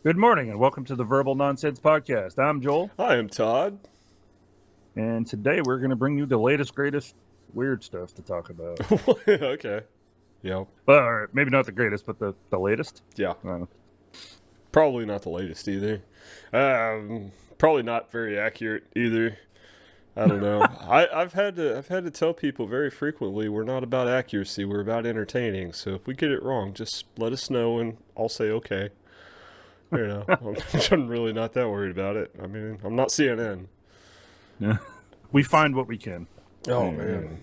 Good morning and welcome to the Verbal Nonsense Podcast. I'm Joel, Hi, I'm Todd. and today we're going to bring you the latest, greatest weird stuff to talk about. Okay. Yeah. Well, maybe not the greatest, but the latest. Yeah. Uh, Probably not the latest either. Probably not very accurate either. I don't know. I've had to tell people very frequently we're not about accuracy, we're about entertaining. So if we get it wrong, just let us know and I'll say okay. You know, I'm really not that worried about it. I mean, I'm not CNN. yeah. We find what we can. Oh Yeah. man.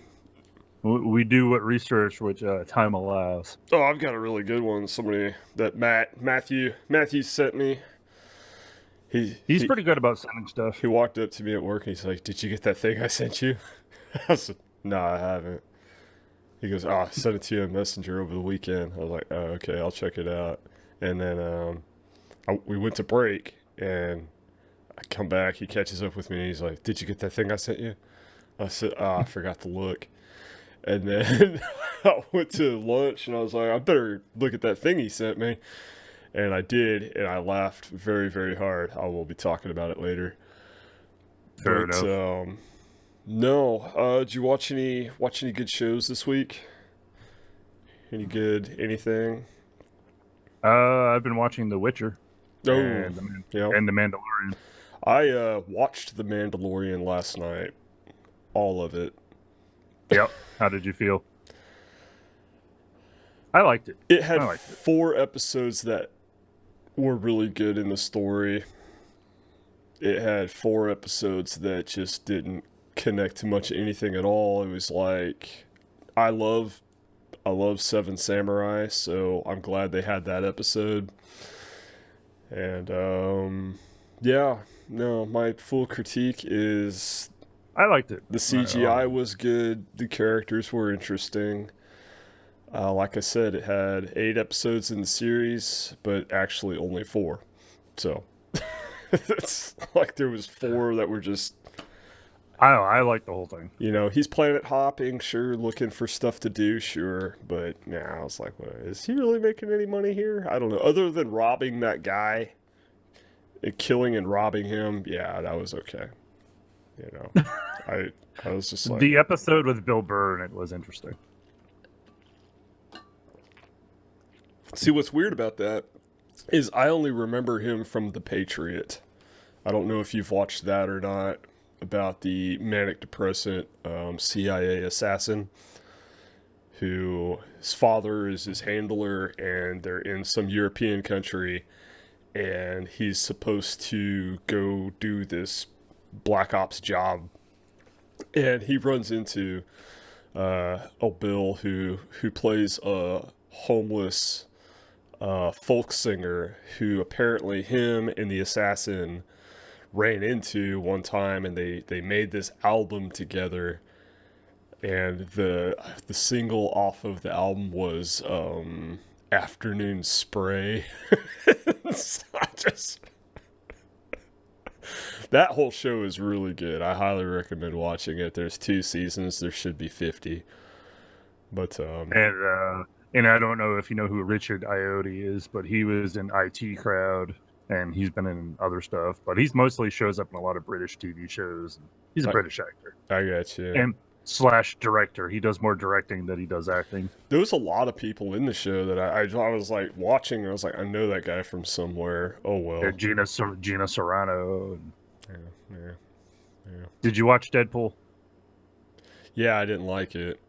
We do what research which time allows. Oh, I've got a really good one. Somebody that Matthew sent me. He's pretty good about sending stuff. He walked up to me at work and he's like, "Did you get that thing I sent you?" I said, "No, I haven't." He goes, "Oh, I sent it to you on Messenger over the weekend." I was like, "Oh, okay, I'll check it out." And then we went to break and I come back. He catches up with me and he's like, "Did you get that thing I sent you?" I said, "Oh, I forgot to look." And then I went to lunch and I was like, "I better look at that thing he sent me." And I did, and I laughed very, very hard. I will be talking about it later. Fair enough. No. Did you watch any good shows this week? Any good anything? I've been watching The Witcher Oh, and yeah. The Mandalorian. I watched The Mandalorian last night, all of it. Yep. How did you feel? I liked it. It had I liked it. 4 episodes that were really good in the story. It had 4 episodes that just didn't connect to much anything at all. It was like I love Seven Samurai, so I'm glad they had that episode. And yeah, no, my full critique is I liked it. the CGI was good, the characters were interesting. Like I said, it had 8 episodes in the series, but actually only 4. So it's like there was 4 that were just, I liked the whole thing. you know, he's planet hopping, sure, looking for stuff to do, sure, but I was like, what, is he really making any money here? I don't know. Other than robbing that guy, killing and robbing him, yeah, that was okay. You know, I was just like, The episode with Bill Burr and it was interesting. see, what's weird about that is I only remember him from The Patriot. I don't know if you've watched that or not, about the manic depressant CIA assassin who his father is his handler and they're in some European country and he's supposed to go do this black ops job and he runs into Bill who plays a homeless folk singer who apparently him and the assassin ran into one time and they made this album together and the single off of the album was Afternoon Spray. So that whole show is really good. I highly recommend watching it. There's 2 seasons, there should be 50. But And I don't know if you know who Richard Iotti is, but he was in IT Crowd and he's been in other stuff. But he's mostly shows up in a lot of British TV shows. He's a British actor. I got you. And / director. He does more directing than he does acting. There was a lot of people in the show that I was like watching and I was like, I know that guy from somewhere. Oh well. Gina Serrano. Yeah. Did you watch Deadpool? Yeah, I didn't like it.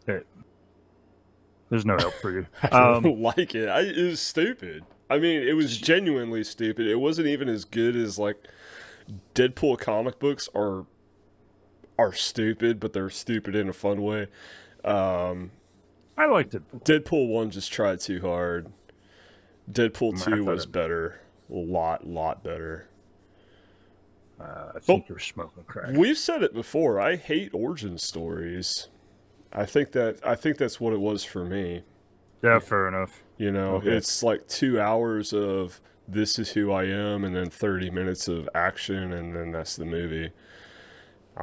There's no help for you. I didn't like it. It was stupid. I mean, it was genuinely stupid. It wasn't even as good as like Deadpool comic books are stupid, but they're stupid in a fun way. I liked it. Deadpool 1 just tried too hard. Deadpool 2 was better. A lot better. I think you're smoking crack. We've said it before. I hate origin stories. I think that's what it was for me. Yeah, fair enough. You know, okay. It's like 2 hours of this is who I am, and then 30 minutes of action, and then that's the movie.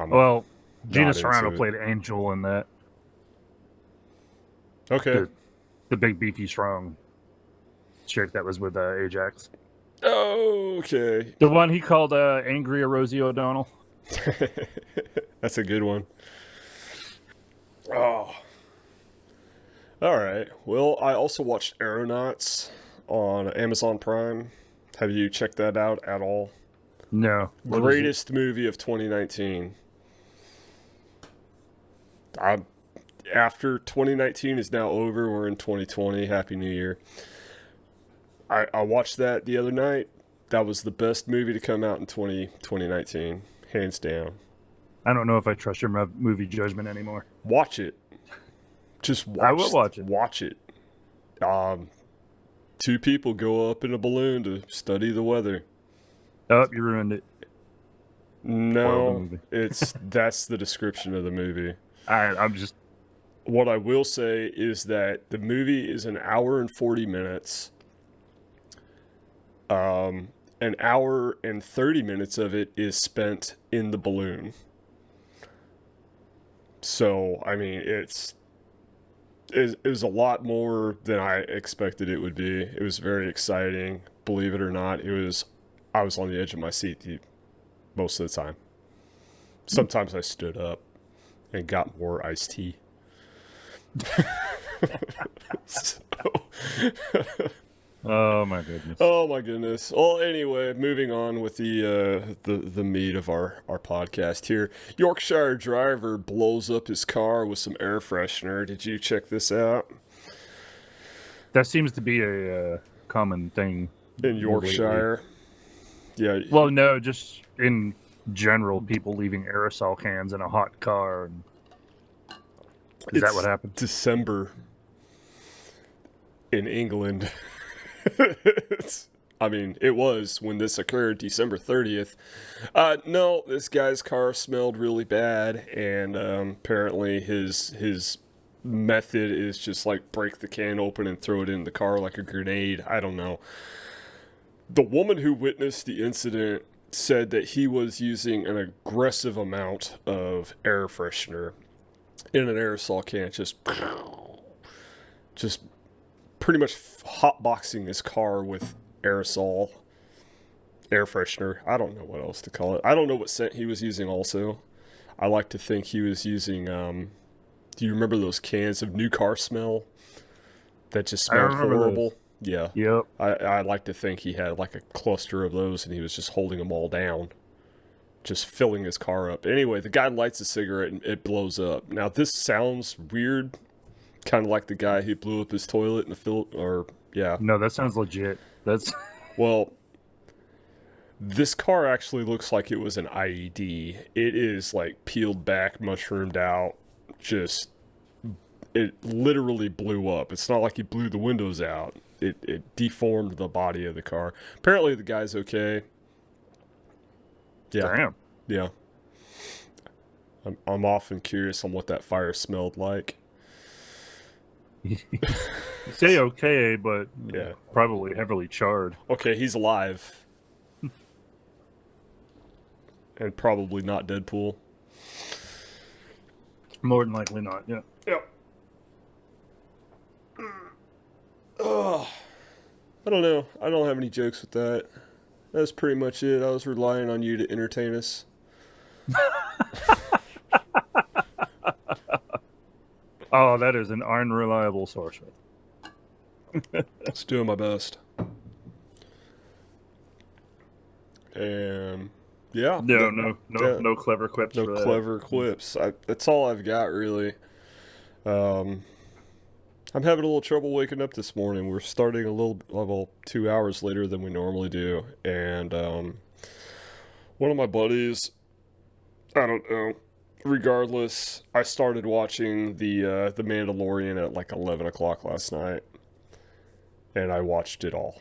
Well, Gina Serrano played Angel in that. Okay. The big, beefy, strong chick that was with Ajax. Okay. The one he called Angry Rosie O'Donnell. That's a good one. Oh. All right. Well, I also watched Aeronauts on Amazon Prime. Have you checked that out at all? No. Greatest movie of 2019. After 2019 is now over, we're in 2020. Happy New Year. I watched that the other night. That was the best movie to come out in 2019, hands down. I don't know if I trust your movie judgment anymore. Watch it. Just watch. I will watch it. Watch it. Two people go up in a balloon to study the weather. Oh, you ruined it. No, that's the description of the movie. I'm just. What I will say is that the movie is an hour and 40 minutes. An hour and 30 minutes of it is spent in the balloon. So, I mean, it was a lot more than I expected it would be. It was very exciting. Believe it or not, I was on the edge of my seat most of the time. Sometimes I stood up and got more iced tea. Oh my goodness. Oh my goodness. Well, anyway, moving on with the meat of our podcast here. Yorkshire driver blows up his car with some air freshener. Did you check this out? That seems to be a common thing In Yorkshire. Yeah. Well, no, just in general, people leaving aerosol cans in a hot car. Is that what happened? December in England. I mean, it was when this occurred, December 30th. No, this guy's car smelled really bad, and apparently his method is just like break the can open and throw it in the car like a grenade. I don't know. The woman who witnessed the incident said that he was using an aggressive amount of air freshener in an aerosol can, just pretty much hotboxing his car with air freshener. I don't know what else to call it. I don't know what scent he was using also. I like to think he was using, do you remember those cans of new car smell that just smelled horrible? Those. Yeah. Yep. I like to think he had like a cluster of those and he was just holding them all down, just filling his car up. Anyway, the guy lights a cigarette and it blows up. Now, this sounds weird, kind of like the guy who blew up his toilet in the yeah. No, that sounds legit. Well, this car actually looks like it was an IED. It is like peeled back, mushroomed out, it literally blew up. It's not like he blew the windows out. It deformed the body of the car. Apparently the guy's okay. Yeah. Damn. Yeah. I'm often curious on what that fire smelled like. You say okay, but Yeah. Probably heavily charred. Okay, he's alive. And probably not Deadpool. More than likely not, yeah. Yep. Oh, I don't know. I don't have any jokes with that. That's pretty much it. I was relying on you to entertain us. Oh, that is an unreliable source. Just doing my best. And yeah. No clever quips. No clever quips. That's all I've got, really. I'm having a little trouble waking up this morning. We're starting a little 2 hours later than we normally do, and one of my buddies, I don't know. Regardless, I started watching the Mandalorian at like 11 o'clock last night, and I watched it all.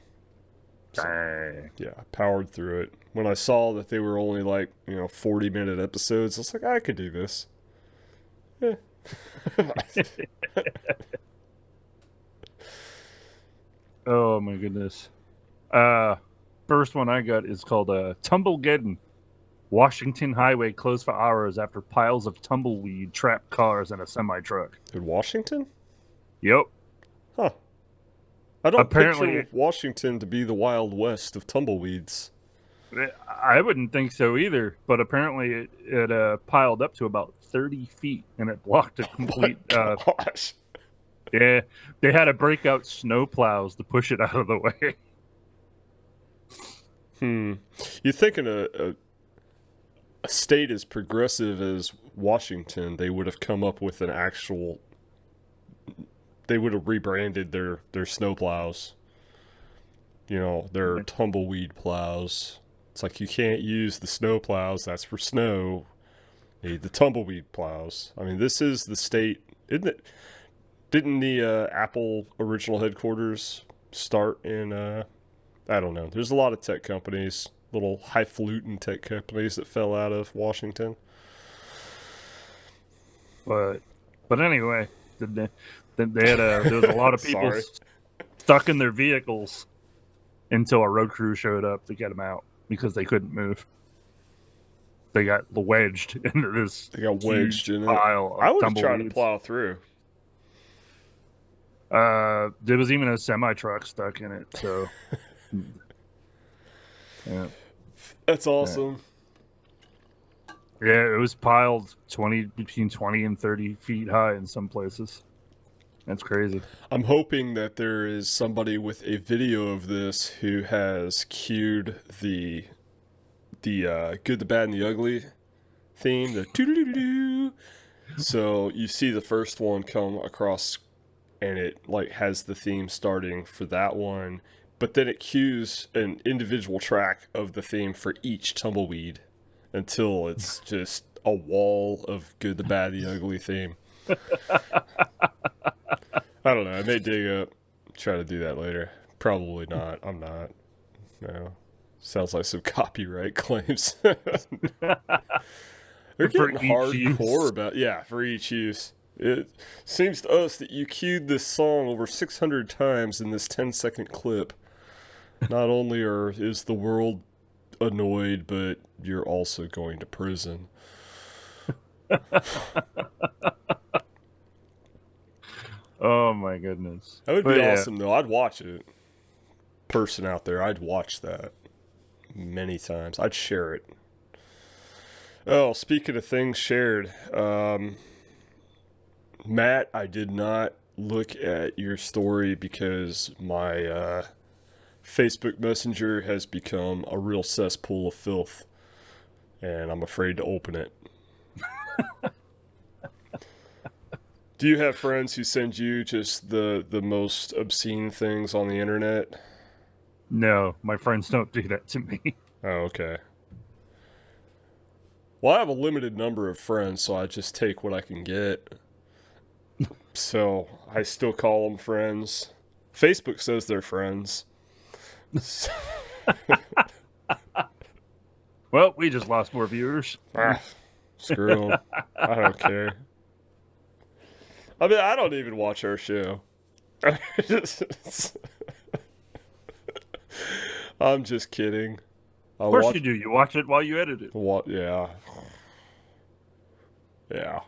So, yeah, powered through it. When I saw that they were only like 40-minute episodes, I was like, I could do this. Yeah. Oh my goodness. First one I got is called Tumblegeddon. Washington highway closed for hours after piles of tumbleweed trapped cars in a semi-truck. In Washington? Yep. Huh. I don't apparently, picture Washington to be the Wild West of tumbleweeds. I wouldn't think so either. But apparently, it piled up to about 30 feet, and it blocked a complete. Oh my gosh. Yeah, they had to break out snow plows to push it out of the way. You're thinking a state as progressive as Washington, they would have come up with an actual. They would have rebranded their snow plows. You know, their tumbleweed plows. It's like you can't use the snow plows. That's for snow. You need the tumbleweed plows. I mean, this is the state, isn't it? Didn't the Apple original headquarters start in? I don't know. There's a lot of tech companies, little highfalutin tech companies that fell out of Washington. But anyway, they had there was a lot of people stuck in their vehicles until a road crew showed up to get them out because they couldn't move. They got wedged into this. They got wedged in pile. I would have tried to plow through. There was even a semi truck stuck in it. So, yeah, that's awesome. Yeah, it was piled between 20 and 30 feet high in some places. That's crazy. I'm hoping that there is somebody with a video of this who has cued the good, the bad, and the ugly theme, the toodaloo. So you see the first one come across, and it like has the theme starting for that one, but then it cues an individual track of the theme for each tumbleweed until it's just a wall of good, the bad, the ugly theme. I don't know. I may dig up, try to do that later. Probably not. I'm not. No. Sounds like some copyright claims. They're getting hardcore about, for each use. It seems to us that you cued this song over 600 times in this 10-second clip. Not only is the world annoyed, but you're also going to prison. Oh my goodness. That would be awesome though. I'd watch it. Person out there, I'd watch that many times. I'd share it. Oh, speaking of things shared, Matt, I did not look at your story because my Facebook Messenger has become a real cesspool of filth, and I'm afraid to open it. Do you have friends who send you just the most obscene things on the internet? No, my friends don't do that to me. Oh, okay. Well, I have a limited number of friends, so I just take what I can get. So I still call them friends. Facebook says they're friends. Well, we just lost more viewers. Screw them. I don't care. I mean, I don't even watch our show. I'm just kidding. Of course you do. You watch it while you edit it. What? Yeah. Yeah.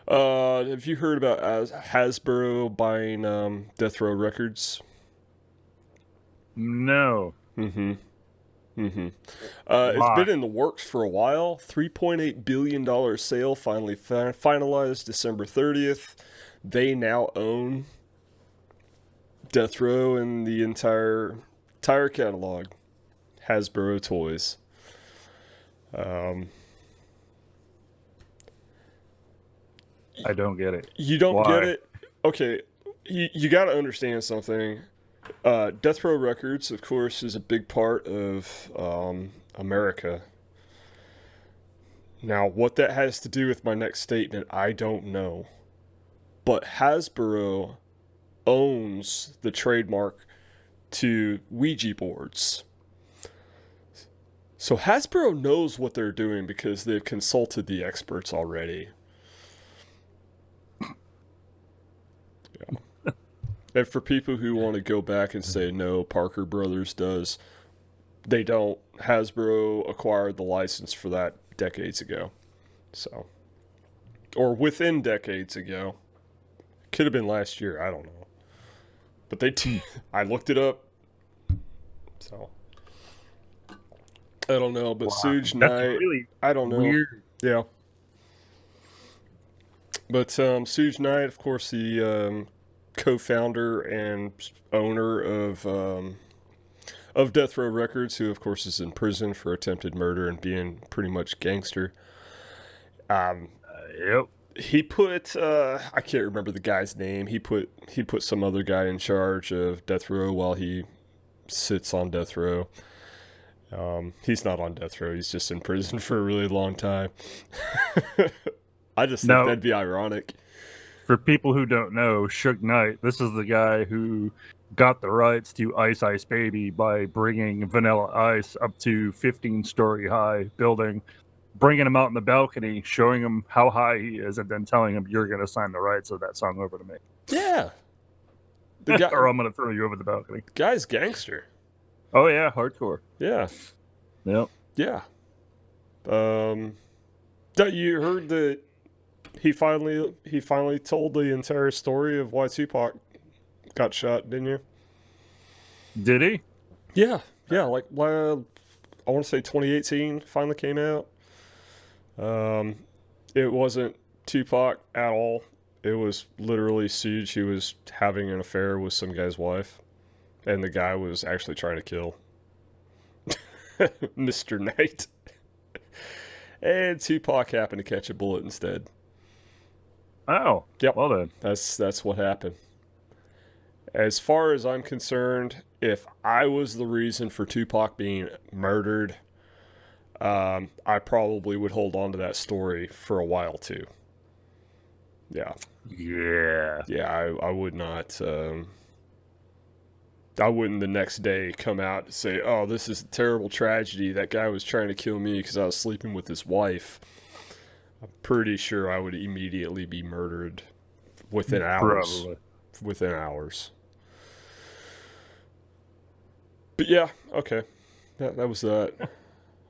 Have you heard about Hasbro buying Death Row Records? No. It's been in the works for a while. $3.8 billion sale finally finalized December 30th. They now own Death Row and the entire catalog. Hasbro toys. I don't get it. You don't get it? Okay. You got to understand something. Death Row Records, of course, is a big part of America. Now, what that has to do with my next statement, I don't know. But Hasbro owns the trademark to Ouija boards. So Hasbro knows what they're doing because they've consulted the experts already. And for people who want to go back and say, no, Parker Brothers does, they don't. Hasbro acquired the license for that decades ago. So, or within decades ago. Could have been last year, I don't know. But I looked it up. So I don't know, but Wow. Suge That's Knight, really I don't know. weird. Yeah. But Suge Knight, of course, the co-founder and owner of Death Row Records, who of course is in prison for attempted murder and being pretty much gangster. Yep. He put I can't remember the guy's name. He put some other guy in charge of Death Row while he sits on death row. He's not on death row. He's just in prison for a really long time. I just think that'd be ironic. For people who don't know, Suge Knight, this is the guy who got the rights to Ice Ice Baby by bringing Vanilla Ice up to 15-story high building, bringing him out in the balcony, showing him how high he is, and then telling him, you're going to sign the rights of that song over to me. Yeah. The guy, or I'm going to throw you over the balcony. Guy's gangster. Oh, yeah, hardcore. Yeah. Yep. Yeah. You heard that he finally told the entire story of why Tupac got shot, didn't you? Did he? Yeah. Yeah, like, I want to say 2018 finally came out. It wasn't Tupac at all. It was literally Suge. He was having an affair with some guy's wife, and the guy was actually trying to kill Mr. Knight. And Tupac happened to catch a bullet instead. Oh, yep. Well then. That's what happened. As far as I'm concerned, if I was the reason for Tupac being murdered, I probably would hold on to that story for a while too. Yeah. Yeah. Yeah, I would not. I wouldn't the next day come out and say, oh, this is a terrible tragedy. That guy was trying to kill me because I was sleeping with his wife. I'm pretty sure I would immediately be murdered within hours. Probably. Within hours. But yeah, okay. That was that.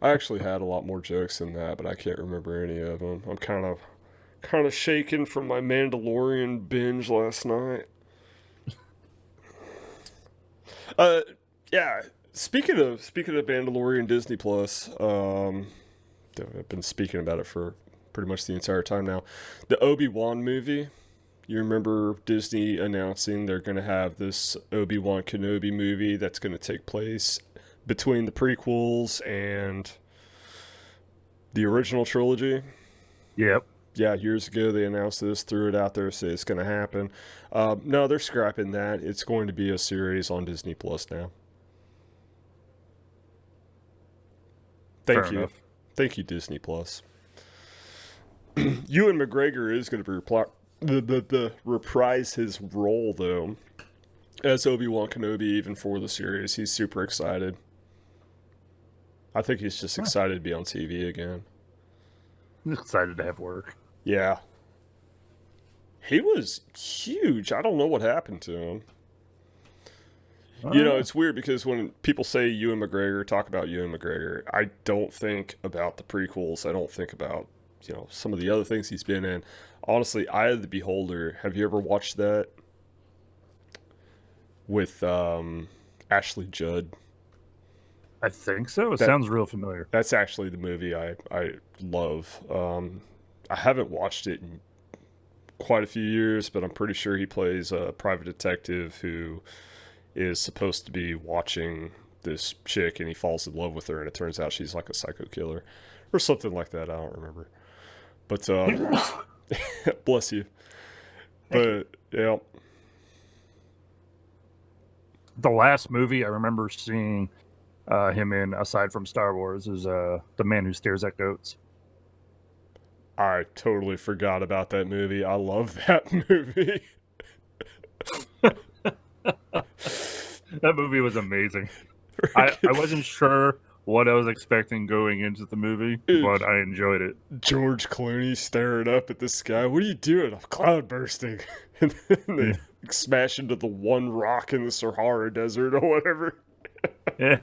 I actually had a lot more jokes than that, but I can't remember any of them. I'm kind of shaken from my Mandalorian binge last night. Yeah. Speaking of Mandalorian Disney Plus, I've been speaking about it for pretty much the entire time now. The Obi-Wan movie. You remember Disney announcing they're going to have this Obi-Wan Kenobi movie that's going to take place between the prequels and the original trilogy? Yep. Yeah, years ago they announced this, threw it out there, said it's going to happen. No, they're scrapping that. It's going to be a series on Disney Plus now. Thank you. Enough. Thank you, Disney Plus. Ewan McGregor is going to reprise his role, though, as Obi-Wan Kenobi, even for the series. He's super excited. I think he's just excited to be on TV again. I'm excited to have work. Yeah. He was huge. I don't know what happened to him. You know, it's weird because when people say Ewan McGregor, talk about Ewan McGregor, I don't think about the prequels. I don't think about, some of the other things he's been in. Honestly, Eye of the Beholder, have you ever watched that? With Ashley Judd. I think so. It sounds real familiar. That's actually the movie I love. I haven't watched it in quite a few years, but I'm pretty sure he plays a private detective who is supposed to be watching this chick, and he falls in love with her, and it turns out she's like a psycho killer or something like that. I don't remember. But bless you. But yeah. The last movie I remember seeing him in, aside from Star Wars, is The Man Who Stares at Goats. I totally forgot about that movie. I love that movie. That movie was amazing. I wasn't sure what I was expecting going into the movie, but I enjoyed it. George Clooney staring up at the sky. What are you doing? I'm cloud bursting. And then they smash into the one rock in the Sahara Desert or whatever. Yeah.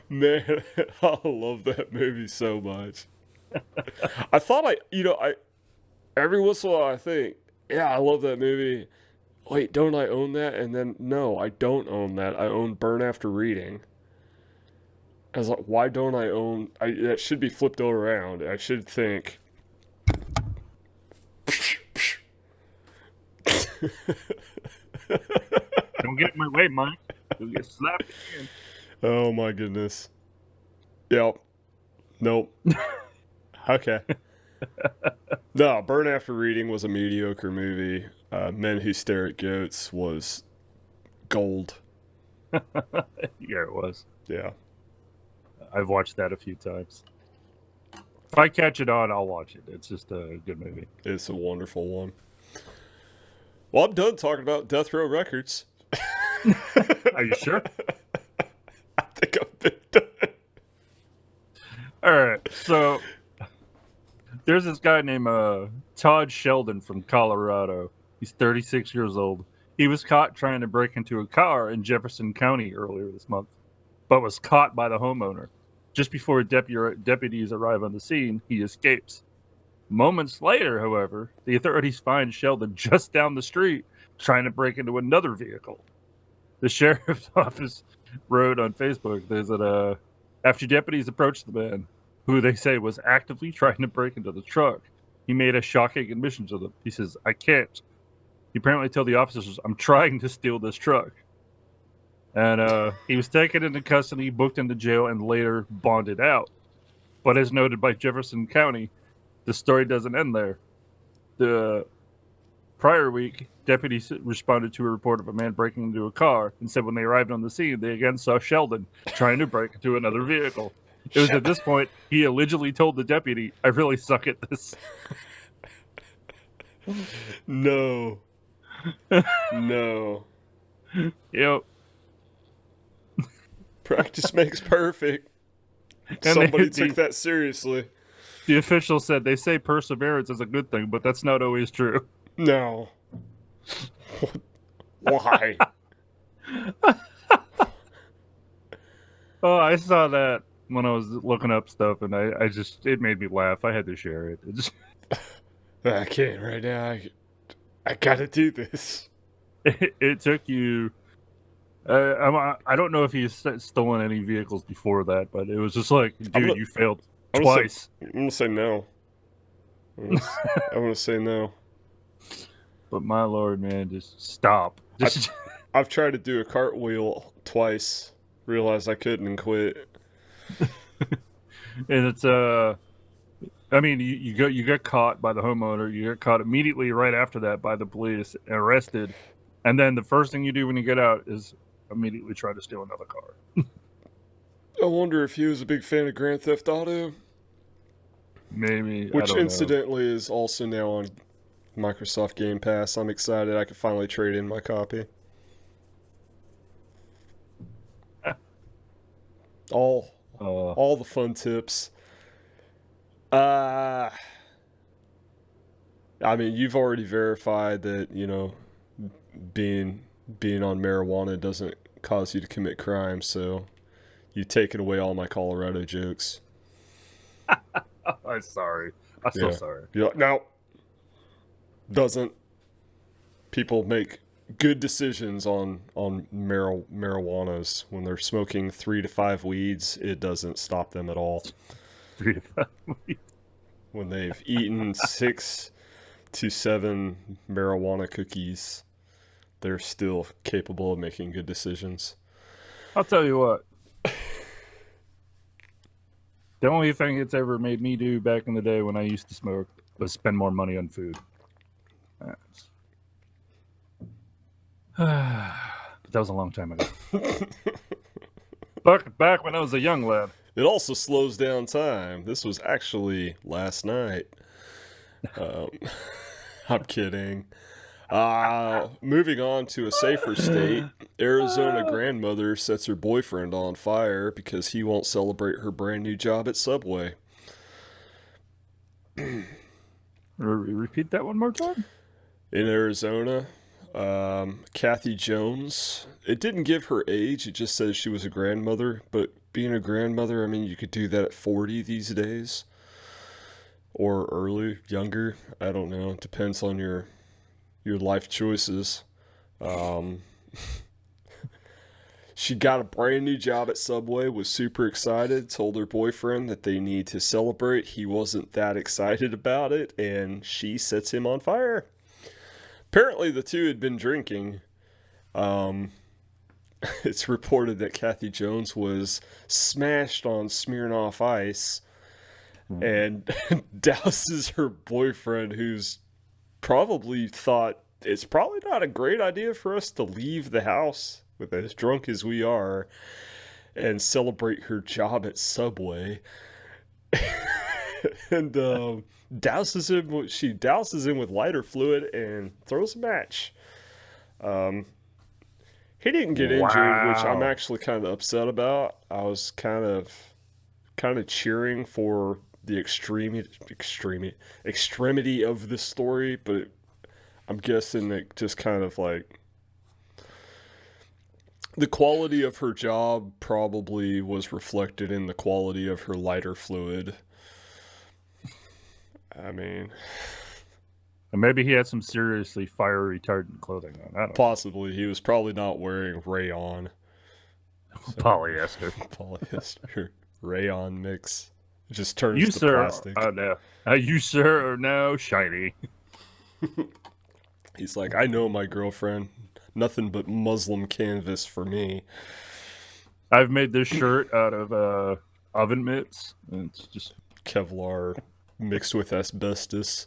Man, I love that movie so much. I thought every once in a while I think, yeah, I love that movie. wait, don't I own that? And then, no, I don't own that. I own Burn After Reading. I was like, why don't I own... that should be flipped around. I should think... Don't get in my way, Mike. You'll get slapped again. Oh my goodness. Yep. Nope. Okay. No, Burn After Reading was a mediocre movie. Men Who Stare at Goats was gold. Yeah, it was. Yeah. I've watched that a few times. If I catch it on, I'll watch it. It's just a good movie. It's a wonderful one. Well, I'm done talking about Death Row Records. Are you sure? I think I've been done. All right. So there's this guy named Todd Sheldon from Colorado. He's 36 years old. He was caught trying to break into a car in Jefferson County earlier this month, but was caught by the homeowner. Just before deputies arrive on the scene, he escapes. Moments later, however, the authorities find Sheldon just down the street trying to break into another vehicle. The sheriff's office wrote on Facebook that after deputies approached the man, who they say was actively trying to break into the truck, he made a shocking admission to them. He says, "I can't." He apparently told the officers, "I'm trying to steal this truck." And he was taken into custody, booked into jail, and later bonded out. But as noted by Jefferson County, the story doesn't end there. The prior week, deputies responded to a report of a man breaking into a car and said when they arrived on the scene, they again saw Sheldon trying to break into another vehicle. It was at this point he allegedly told the deputy, "I really suck at this." No. No. Yep. Practice makes perfect. Somebody took that seriously. The official said they say perseverance is a good thing, but that's not always true. No. Why? Oh, I saw that when I was looking up stuff, and it made me laugh. I had to share it. I can't right now. I gotta do this. It took you. I don't know if he's stolen any vehicles before that, but it was just like, dude, you failed twice. I'm gonna say no. I'm gonna say no. But my lord, man, just stop. I've tried to do a cartwheel twice. Realized I couldn't and quit. And it's I mean, you got caught by the homeowner. You got caught immediately right after that by the police, arrested, and then the first thing you do when you get out is immediately try to steal another car. I wonder if he was a big fan of Grand Theft Auto. Maybe. Which incidentally is also now on Microsoft Game Pass. I'm excited I can finally trade in my copy. All the fun tips. I mean, you've already verified that, being on marijuana doesn't cause you to commit crime, so you've taken away all my Colorado jokes. I'm sorry. I'm so sorry. No. Doesn't. People make good decisions on marijuanas. When they're smoking 3 to 5 weeds, it doesn't stop them at all. 3 to 5 weeds. When they've eaten 6 to 7 marijuana cookies, they're still capable of making good decisions. I'll tell you what. The only thing it's ever made me do back in the day when I used to smoke was spend more money on food. But that was a long time ago. Back when I was a young lad. It also slows down time. This was actually last night. I'm kidding. Moving on to a safer state, Arizona grandmother sets her boyfriend on fire because he won't celebrate her brand new job at Subway. Repeat that one more time? In Arizona, Kathy Jones, it didn't give her age, it just says she was a grandmother, but being a grandmother, I mean, you could do that at 40 these days. Or early, younger, I don't know, it depends on your life choices. Um, she got a brand new job at Subway, was super excited, told her boyfriend that they need to celebrate. He wasn't that excited about it, and she sets him on fire. Apparently, the two had been drinking. It's reported that Kathy Jones was smashed on Smirnoff Ice and douses her boyfriend, who's probably thought it's probably not a great idea for us to leave the house with as drunk as we are and celebrate her job at Subway. And douses him. She douses him with lighter fluid and throws a match. He didn't get injured, which I'm actually kind of upset about. I was kind of cheering for the extremity of this story, but I'm guessing it just kind of like the quality of her job probably was reflected in the quality of her lighter fluid. I mean, and maybe he had some seriously fire retardant clothing on. I don't know. Possibly. He was probably not wearing rayon. So, polyester rayon mix. It just turns to plastic. You sir are now shiny. He's like, I know my girlfriend. Nothing but Muslim canvas for me. I've made this shirt out of oven mitts. And it's just Kevlar mixed with asbestos.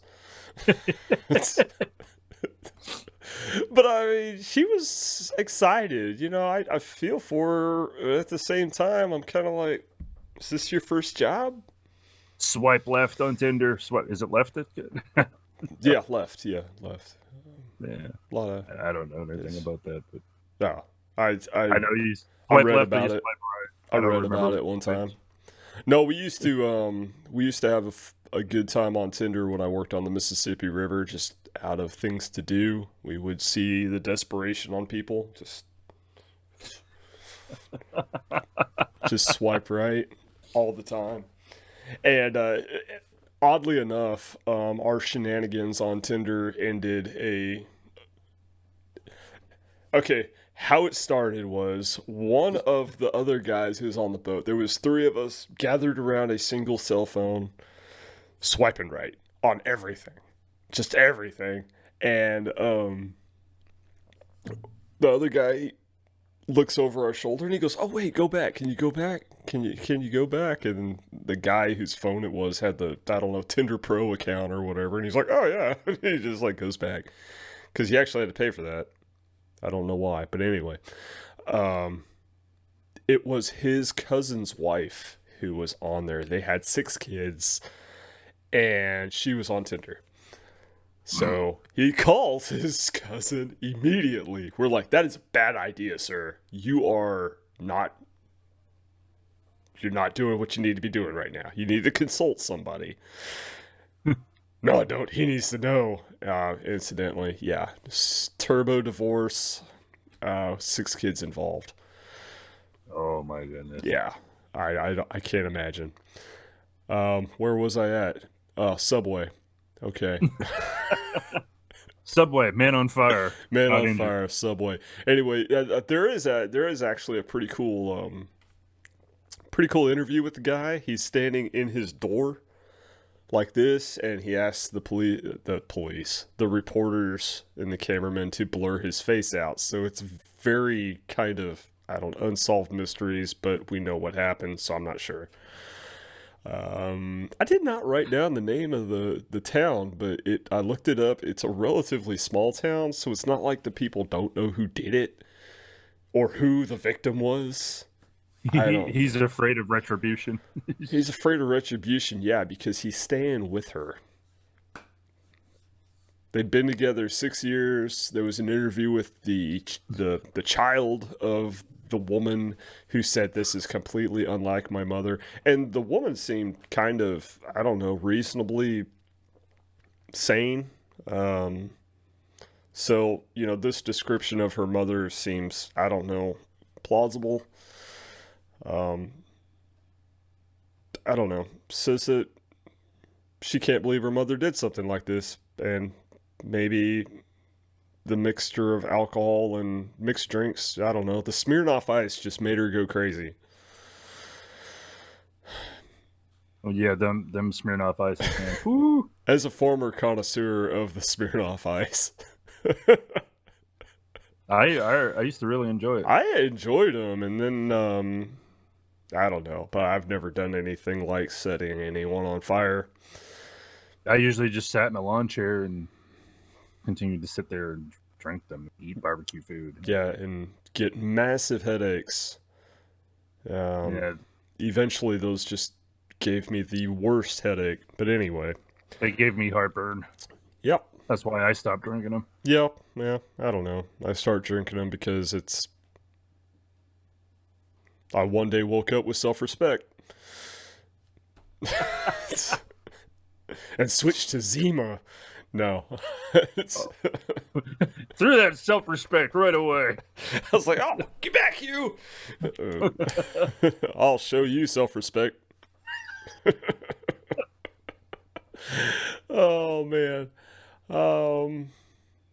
But I mean, she was excited. You know, I feel for her. At the same time, I'm kind of like, is this your first job? Swipe left on Tinder. Is it left? Yeah, left. Yeah, left. Yeah, a lot of. I don't know anything about that, but no, I know you. I read left about it. Right. I read about it one time. No, we used to have a good time on Tinder when I worked on the Mississippi River, just out of things to do. We would see the desperation on people, just swipe right all the time. And oddly enough, our shenanigans on Tinder ended Okay, how it started was one of the other guys who was on the boat. There was 3 of us gathered around a single cell phone, swiping right on everything, just everything. And the other guy looks over our shoulder and he goes, "Oh wait, go back. Can you go back? Can you go back?" And the guy whose phone it was had the, I don't know, Tinder Pro account or whatever. And he's like, "Oh yeah." He just like goes back because he actually had to pay for that. I don't know why, but anyway, it was his cousin's wife who was on there. They had 6 kids, and she was on Tinder. So he calls his cousin immediately. We're like, "That is a bad idea, sir. You're not doing what you need to be doing right now. You need to consult somebody." No, I don't. He needs to know. Incidentally, yeah. Turbo divorce. 6 kids involved. Oh my goodness. Yeah. I can't imagine. Where was I at? Subway. Okay. Subway, man on fire. Man on fire, Subway. Anyway, there is actually a pretty cool interview with the guy. He's standing in his door like this, and he asks the reporters and the cameramen to blur his face out. So it's very kind of, unsolved mysteries, but we know what happened, so I'm not sure. I did not write down the name of the town, but I looked it up. It's a relatively small town, so it's not like the people don't know who did it or who the victim was. He's afraid of retribution. He's afraid of retribution, yeah, because he's staying with her. They'd been together 6 years. There was an interview with the child of the woman who said, "This is completely unlike my mother." And the woman seemed kind of, reasonably sane. So, this description of her mother seems, plausible. Says that she can't believe her mother did something like this, and maybe the mixture of alcohol and mixed drinks. I don't know. The Smirnoff Ice just made her go crazy. Oh yeah, them Smirnoff Ice, man. Woo! As a former connoisseur of the Smirnoff Ice, I used to really enjoy it. I enjoyed them, and then I don't know, but I've never done anything like setting anyone on fire. I usually just sat in a lawn chair and continued to sit there and drink them, eat barbecue food. Yeah, and get massive headaches. Yeah, Eventually, those just gave me the worst headache. But anyway. they gave me heartburn. Yep. That's why I stopped drinking them. Yep. Yeah, I don't know. I start drinking them because I one day woke up with self-respect. And switched to Zima. No. Threw that self-respect right away. I was like, oh, get back, you! I'll show you self-respect. Oh, man.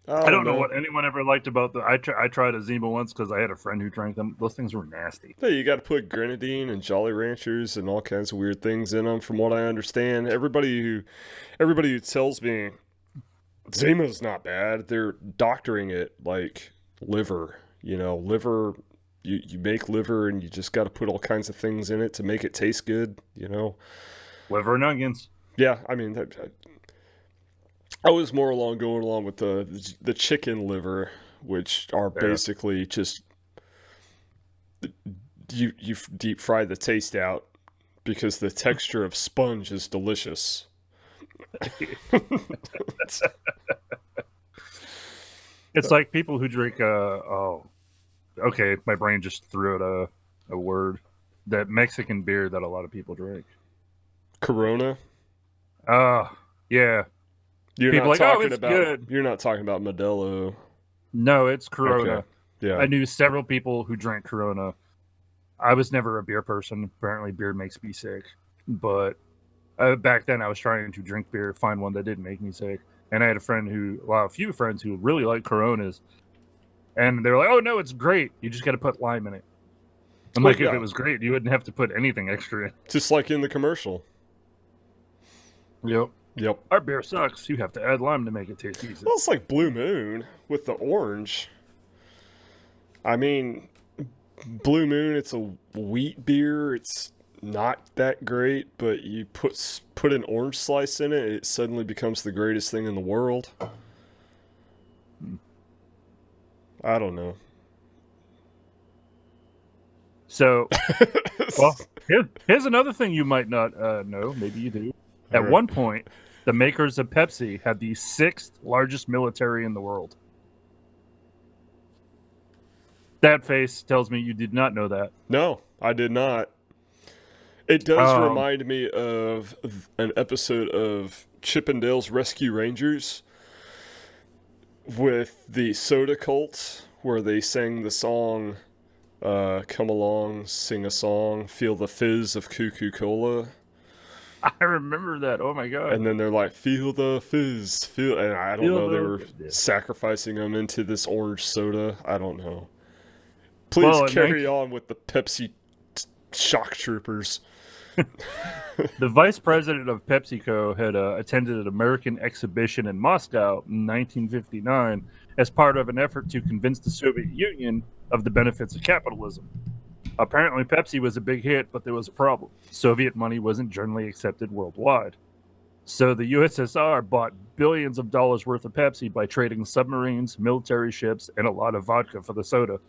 I don't know what anyone ever liked about the. I tried a Zima once because I had a friend who drank them. Those things were nasty. Hey, you got to put grenadine and Jolly Ranchers and all kinds of weird things in them. From what I understand, everybody who tells me Zima's not bad, they're doctoring it like liver. You know, liver. You make liver and you just got to put all kinds of things in it to make it taste good. You know, Liver and onions. yeah. I mean, I was more going along with the chicken liver, which are basically just you deep fry the taste out because the texture of sponge is delicious. It's like people who drink. Okay, my brain just threw out a word. That Mexican beer that a lot of people drink. Corona. Yeah. You're People not like, oh, talking it's about. good. You're not talking about Modelo. No, it's Corona. Okay. Yeah. I knew several people who drank Corona. I was never a beer person. Apparently, beer makes me sick. But back then, I was trying to drink beer, find one that didn't make me sick. And I had a few friends who really like Coronas. And they were like, oh, no, it's great. You just got to put lime in it. I'm like, if it was great, you wouldn't have to put anything extra in. Just like in the commercial. Yep. Yep. Our beer sucks. You have to add lime to make it taste decent. Well, it's like Blue Moon with the orange. I mean, Blue Moon, it's a wheat beer. It's not that great, but you put an orange slice in it, it suddenly becomes the greatest thing in the world. I don't know. So, well, here's another thing you might not know. Maybe you do. At one point, the makers of Pepsi had the 6th largest military in the world. That face tells me you did not know that. No, I did not. It does remind me of an episode of Chippendale's Rescue Rangers with the Soda Cult, where they sang the song, Come Along, Sing a Song, Feel the Fizz of Coca-Cola. I remember that. Oh my god! And then they're like, "Feel the fizz, feel." And I don't know. They were sacrificing them into this orange soda. I don't know. Please carry on with the Pepsi shock troopers. The vice president of PepsiCo had attended an American exhibition in Moscow in 1959 as part of an effort to convince the Soviet Union of the benefits of capitalism. Apparently, Pepsi was a big hit, but there was a problem. Soviet money wasn't generally accepted worldwide. So the USSR bought billions of dollars worth of Pepsi by trading submarines, military ships, and a lot of vodka for the soda.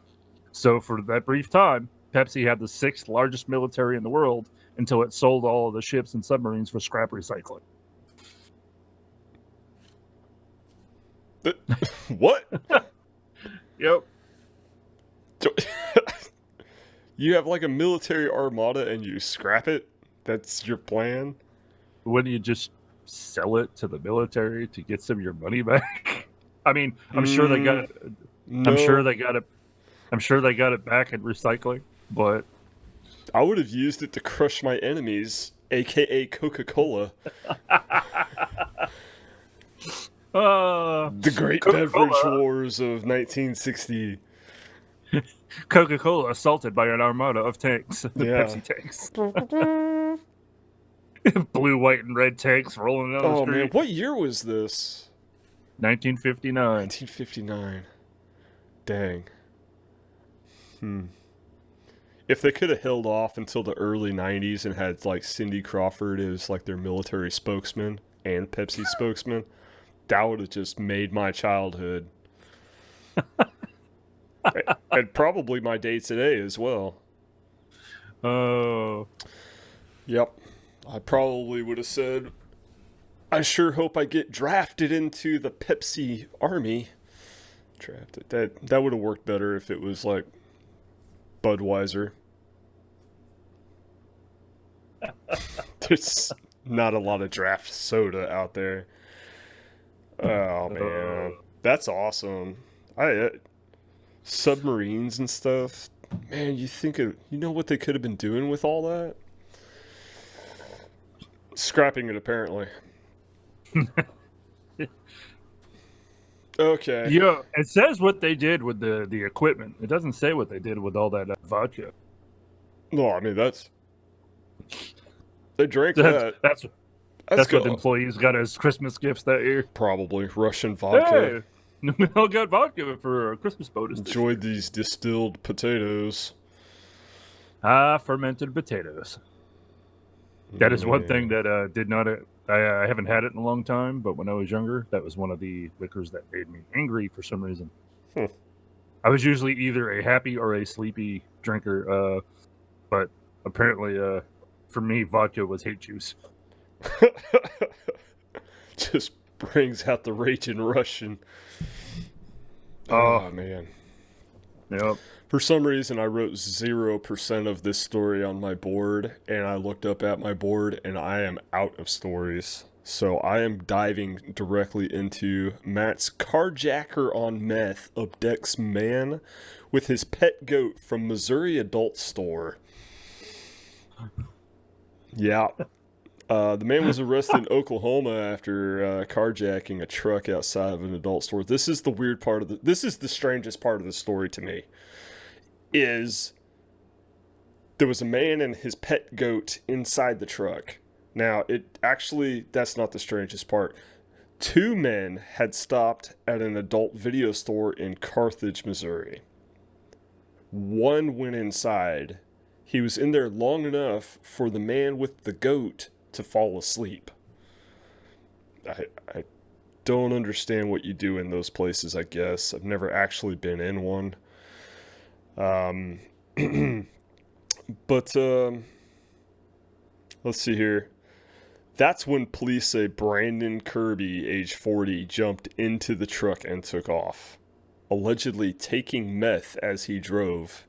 So for that brief time, Pepsi had the 6th largest military in the world until it sold all of the ships and submarines for scrap recycling. What? Yep. You have like a military armada and you scrap it? That's your plan? Wouldn't you just sell it to the military to get some of your money back? I mean, I'm sure they got it. No. I'm sure they got it. I'm sure they got it back in recycling, but I would have used it to crush my enemies, aka Coca-Cola. The Great Beverage Wars of 1960. Coca-Cola assaulted by an armada of tanks. The Yeah. Pepsi tanks. Blue, white, and red tanks rolling down the street. Oh, man. What year was this? 1959. 1959. Dang. If they could have held off until the early 90s and had, like, Cindy Crawford as, like, their military spokesman and Pepsi spokesman, that would have just made my childhood. And probably my day today as well. Oh. Yep. I probably would have said, I sure hope I get drafted into the Pepsi army. Drafted. That would have worked better if it was like Budweiser. There's not a lot of draft soda out there. Oh man, that's awesome. Submarines and stuff. Man, you know what they could have been doing with all that? Scrapping it, apparently. Okay. Yeah, it says what they did with the equipment. It doesn't say what they did with all that vodka. No, I mean they drank that. That's what the employees got as Christmas gifts that year. Probably Russian vodka. Hey, we all got vodka for a Christmas bonus. Enjoyed these distilled potatoes. Fermented potatoes. That is one thing that did not. I haven't had it in a long time, but when I was younger, that was one of the liquors that made me angry for some reason. I was usually either a happy or a sleepy drinker, but apparently, for me, vodka was hate juice. Just brings out the raging Russian. Oh man. Yep. For some reason, I wrote 0% of this story on my board, and I looked up at my board, and I am out of stories. So I am diving directly into Matt's carjacker on meth abducts man with his pet goat from Missouri adult store. Yeah. The man was arrested in Oklahoma after carjacking a truck outside of an adult store. This is the weird part of this is the strangest part of the story to me. Is there was a man and his pet goat inside the truck. Now, that's not the strangest part. 2 men had stopped at an adult video store in Carthage, Missouri. One went inside. He was in there long enough for the man with the goat to fall asleep. I don't understand what you do in those places, I guess. I've never actually been in one. But let's see here. That's when police say Brandon Kirby, age 40, jumped into the truck and took off, allegedly taking meth as he drove.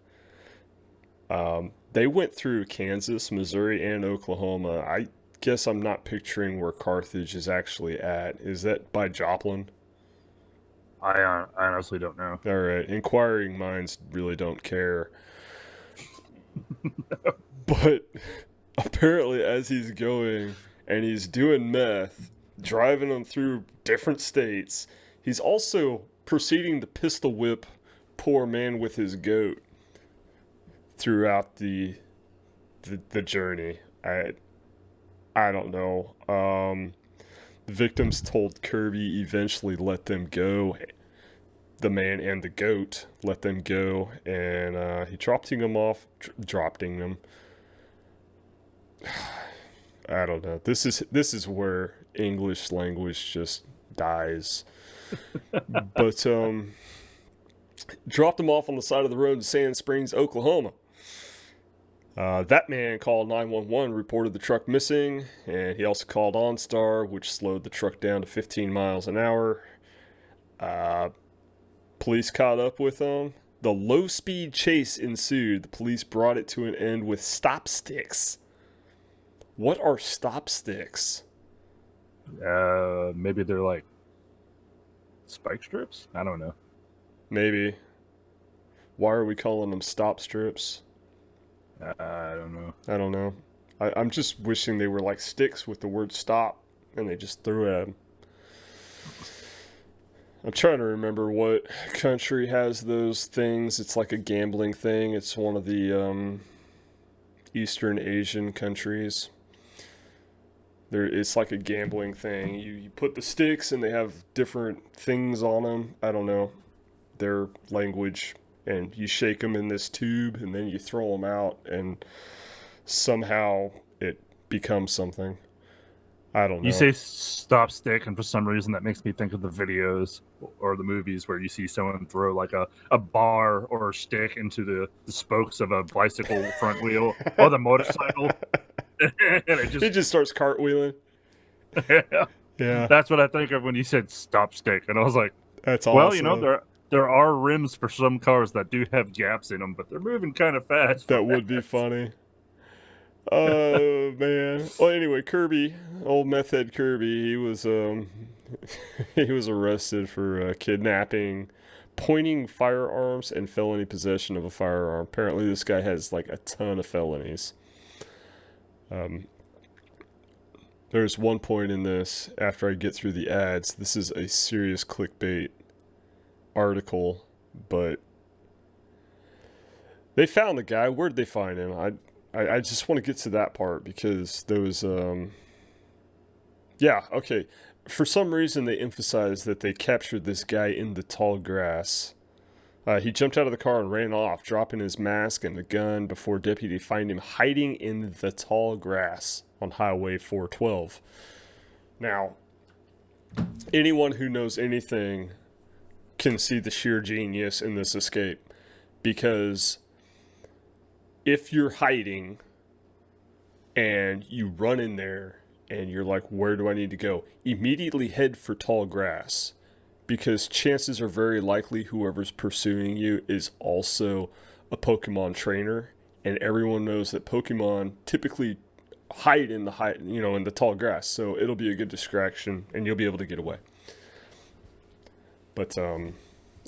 They went through Kansas, Missouri, and Oklahoma. I guess I'm not picturing where Carthage is actually at. Is that by Joplin? I honestly don't know. All right. Inquiring minds really don't care. But apparently as he's going and he's doing meth, driving them through different states, he's also proceeding to pistol whip poor man with his goat throughout the journey. I don't know. The victims told Kirby eventually let them go. The man and the goat let them go, and he dropping them. I don't know. This is where English language just dies. But dropped them off on the side of the road in Sand Springs, Oklahoma. That man called 911, reported the truck missing, and he also called OnStar, which slowed the truck down to 15 miles an hour. Police caught up with them. The low-speed chase ensued. The police brought it to an end with stop sticks. What are stop sticks? Maybe they're like spike strips? I don't know. Maybe. Why are we calling them stop strips? I don't know. I'm just wishing they were like sticks with the word stop, and they just threw at them. I'm trying to remember what country has those things. It's like a gambling thing. It's one of the Eastern Asian countries. It's like a gambling thing. You put the sticks and they have different things on them. I don't know their language. And you shake them in this tube and then you throw them out and somehow it becomes something. I don't know. You say stop stick, and for some reason that makes me think of the videos or the movies where you see someone throw like a bar or a stick into the spokes of a bicycle front wheel or the motorcycle. And it just starts cartwheeling. Yeah. That's what I think of when you said stop stick. And I was like, that's awesome. Well, you know, there are rims for some cars that do have gaps in them, but they're moving kind of fast. That would be funny. Oh man. Well, anyway, Kirby, old meth head Kirby, he was he was arrested for kidnapping, pointing firearms, and felony possession of a firearm. Apparently, this guy has like a ton of felonies. There's one point in this after I get through the ads. This is a serious clickbait article, but they found the guy. Where did they find him? I just want to get to that part because there was, yeah, okay. For some reason, they emphasized that they captured this guy in the tall grass. He jumped out of the car and ran off, dropping his mask and the gun before deputy find him hiding in the tall grass on Highway 412. Now, anyone who knows anything can see the sheer genius in this escape, because if you're hiding and you run in there and you're like, where do I need to go? Immediately head for tall grass, because chances are very likely whoever's pursuing you is also a Pokemon trainer, and everyone knows that Pokemon typically hide in the tall grass, so it'll be a good distraction and you'll be able to get away. But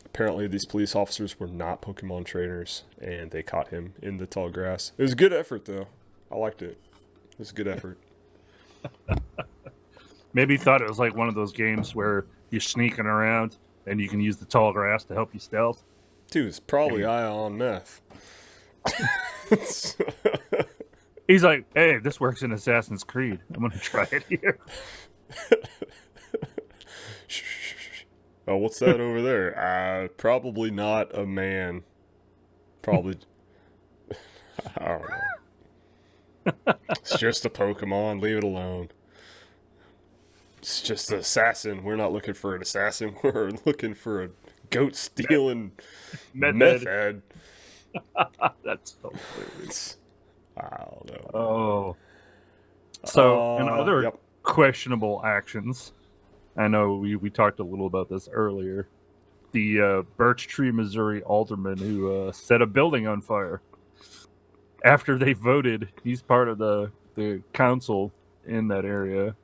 apparently these police officers were not Pokemon trainers, and they caught him in the tall grass. It was a good effort, though. I liked it. It was a good effort. Maybe he thought it was like one of those games where you're sneaking around and you can use the tall grass to help you stealth. Dude, it's probably on meth. He's like, hey, this works in Assassin's Creed. I'm going to try it here. Oh, what's that over there? Probably not a man. Probably. I don't know. It's just a Pokemon. Leave it alone. It's just an assassin. We're not looking for an assassin. We're looking for a goat stealing meth head. That's so hilarious. I don't know. Oh. So, in other questionable actions, I know we talked a little about this earlier. The Birch Tree, Missouri alderman who set a building on fire. After they voted, he's part of the council in that area,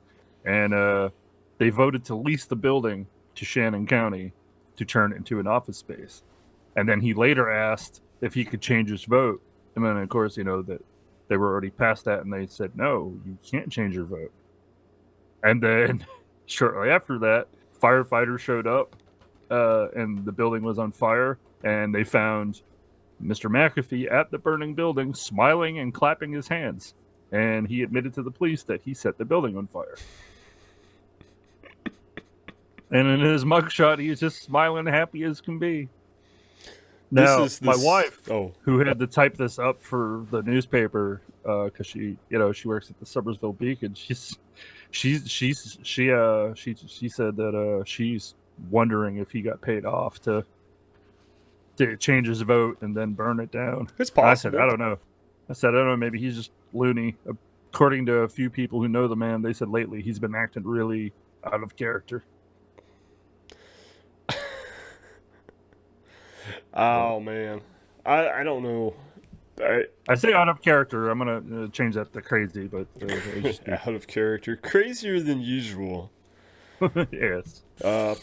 and they voted to lease the building to Shannon County to turn it into an office space. And then he later asked if he could change his vote. And then, of course, that they were already past that, and they said, no, you can't change your vote. And then shortly after that, firefighters showed up, and the building was on fire, and they found Mr. McAfee at the burning building, smiling and clapping his hands. And he admitted to the police that he set the building on fire. And in his mugshot, he's just smiling, happy as can be. Now, my wife, who had to type this up for the newspaper, because she works at the Summersville Beacon, she said that she's wondering if he got paid off to change his vote and then burn it down. It's possible. I said, I don't know. Maybe he's just loony. According to a few people who know the man, they said lately he's been acting really out of character. Oh, man. I don't know. I say out of character. I'm going to change that to crazy, but out of character. Crazier than usual. Yes.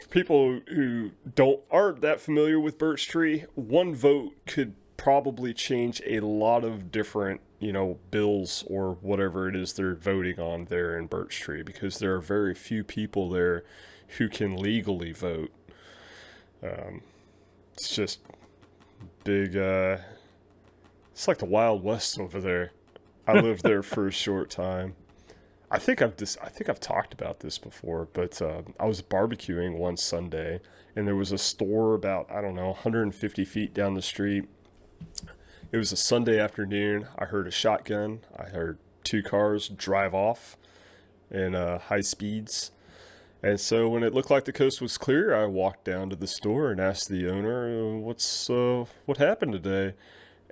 People who aren't that familiar with Birch Tree, one vote could probably change a lot of different, bills or whatever it is they're voting on there in Birch Tree, because there are very few people there who can legally vote. It's just big. It's like the Wild West over there. I lived there for a short time. I think I've talked about this before, but I was barbecuing one Sunday, and there was a store about, I don't know, 150 feet down the street. It was a Sunday afternoon. I heard a shotgun. I heard 2 cars drive off in high speeds. And so when it looked like the coast was clear, I walked down to the store and asked the owner, what happened today?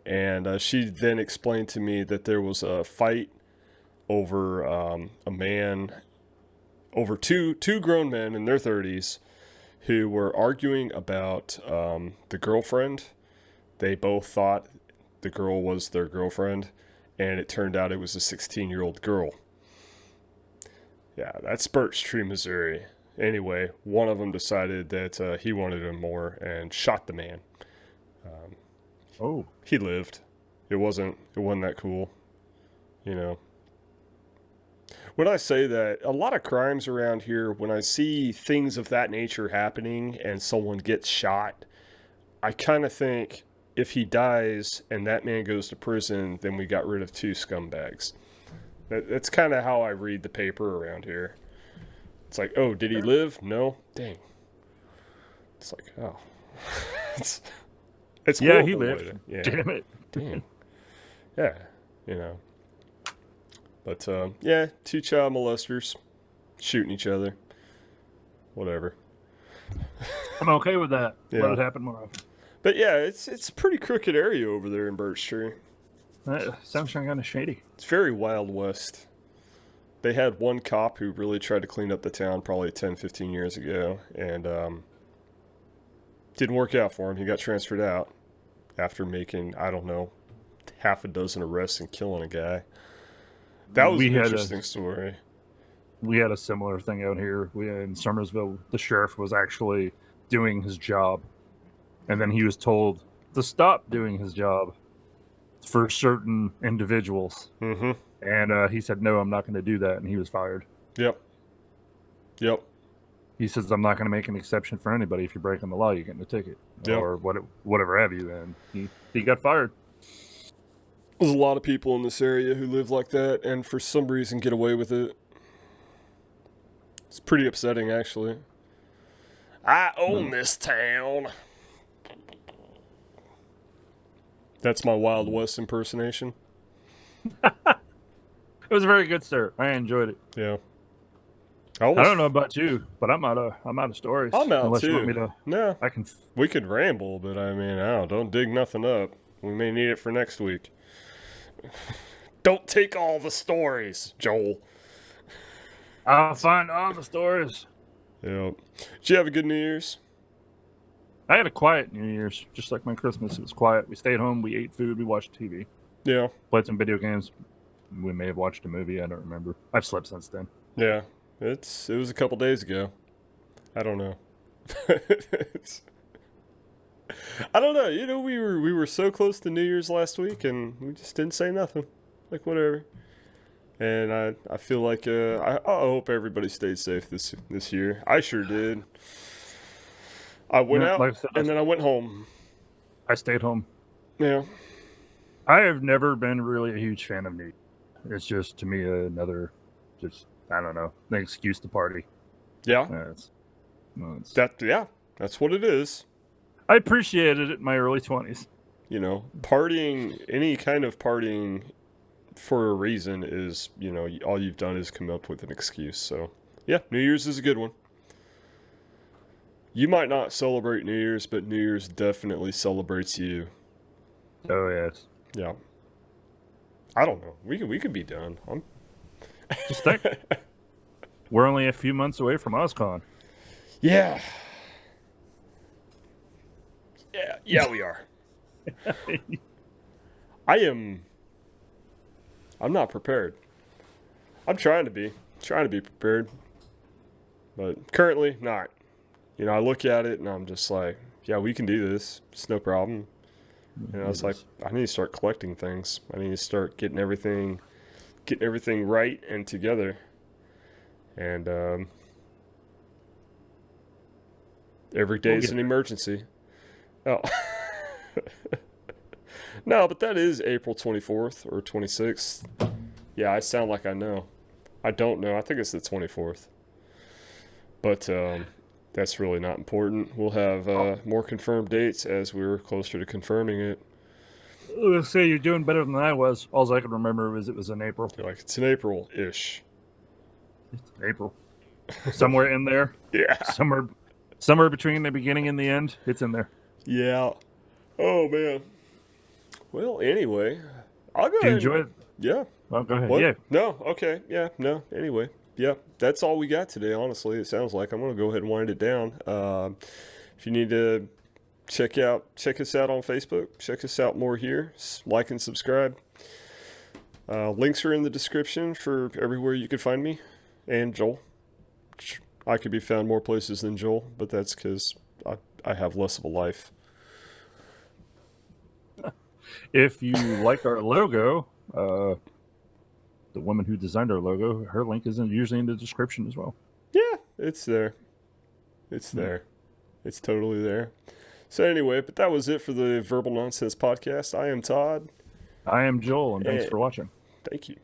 And she then explained to me that there was a fight over two grown men in their 30s who were arguing about the girlfriend. They both thought the girl was their girlfriend, and it turned out it was a 16-year-old girl. Yeah, that's Birch Tree, Missouri. Anyway, one of them decided that he wanted him more and shot the man. He lived. It wasn't that cool, you know. When I say that, a lot of crimes around here, when I see things of that nature happening and someone gets shot, I kind of think if he dies and that man goes to prison, then we got rid of 2 scumbags. That's kind of how I read the paper around here. It's like, oh, did he live? No? Dang. It's like, oh. it's yeah, he lived. Yeah. Damn it. Damn. Yeah, you know. But, yeah, 2 child molesters shooting each other. Whatever. I'm okay with that. Yeah. Let it happen more. But, yeah, it's a pretty crooked area over there in Birch Tree. Sounds kind of shady. It's very Wild West. They had one cop who really tried to clean up the town probably 10, 15 years ago, and didn't work out for him. He got transferred out after making, I don't know, 6 arrests and killing a guy. That was an interesting story. We had a similar thing out here. In Somersville, the sheriff was actually doing his job, and then he was told to stop doing his job for certain individuals. Mm-hmm. And he said, no, I'm not going to do that, and he was fired. Yep. He says, I'm not going to make an exception for anybody. If you're breaking the law, you're getting a ticket. Yep. Or whatever have you, and he got fired. There's a lot of people in this area who live like that and for some reason get away with it. It's pretty upsetting, actually. I own this town. That's my Wild West impersonation. It was very good, sir. I enjoyed it. Yeah. I don't know about you, but I'm out of stories. I'm out unless too. You want me to, no, we could ramble, but I mean, don't dig nothing up. We may need it for next week. Don't take all the stories, Joel. I'll find all the stories. Yeah. Did you have a good New Year's? I had a quiet New Year's, just like my Christmas. It was quiet. We stayed home. We ate food. We watched TV. Yeah. Played some video games. We may have watched a movie. I don't remember. I've slept since then. Yeah. It was a couple days ago. I don't know. I don't know. You know, we were so close to New Year's last week, and we just didn't say nothing. Like, whatever. And I feel like I hope everybody stayed safe this year. I sure did. I went out, like I said, and then I went home. I stayed home. Yeah. I have never been really a huge fan of meat. It's just, to me, another, just, I don't know, an excuse to party. Yeah. That's what it is. I appreciated it in my early 20s. You know, partying, any kind of partying for a reason is, you know, all you've done is come up with an excuse. So, yeah, New Year's is a good one. You might not celebrate New Year's, but New Year's definitely celebrates you. Oh, yes. Yeah. I don't know. We could be done. Just think. We're only a few months away from OzCon. Yeah. Yeah, we are. I'm not prepared. I'm trying to be prepared. But currently, not. You know, I look at it and I'm just like, yeah, we can do this. It's no problem. You know, it's like, I need to start collecting things. I need to start getting everything right and together. And, Every day is an emergency. Oh. No, but that is April 24th or 26th. Yeah, I sound like I know. I don't know. I think it's the 24th. But that's really not important. We'll have more confirmed dates as we're closer to confirming it. Let's say you're doing better than I was. All I can remember was it was in April. You're like, it's in April-ish. It's April. Somewhere in there. Yeah. Somewhere between the beginning and the end. It's in there. Yeah. Oh, man. Well, anyway, I'll go Did you ahead. enjoy it? Yeah. Well, go ahead. What? Yeah. No. Okay. Yeah. No. Anyway. Yeah. That's all we got today, honestly. It sounds like I'm going to go ahead and wind it down. If you need to check us out on Facebook, check us out more here, like and subscribe. Links are in the description for everywhere you could find me and Joel. I could be found more places than Joel, but that's because I have less of a life. If you like our logo, the woman who designed our logo, her link is usually in the description as well. Yeah, it's there. It's there. It's totally there. So anyway, but that was it for the Verbal Nonsense podcast. I am Todd. I am Joel, and thanks for watching. Thank you.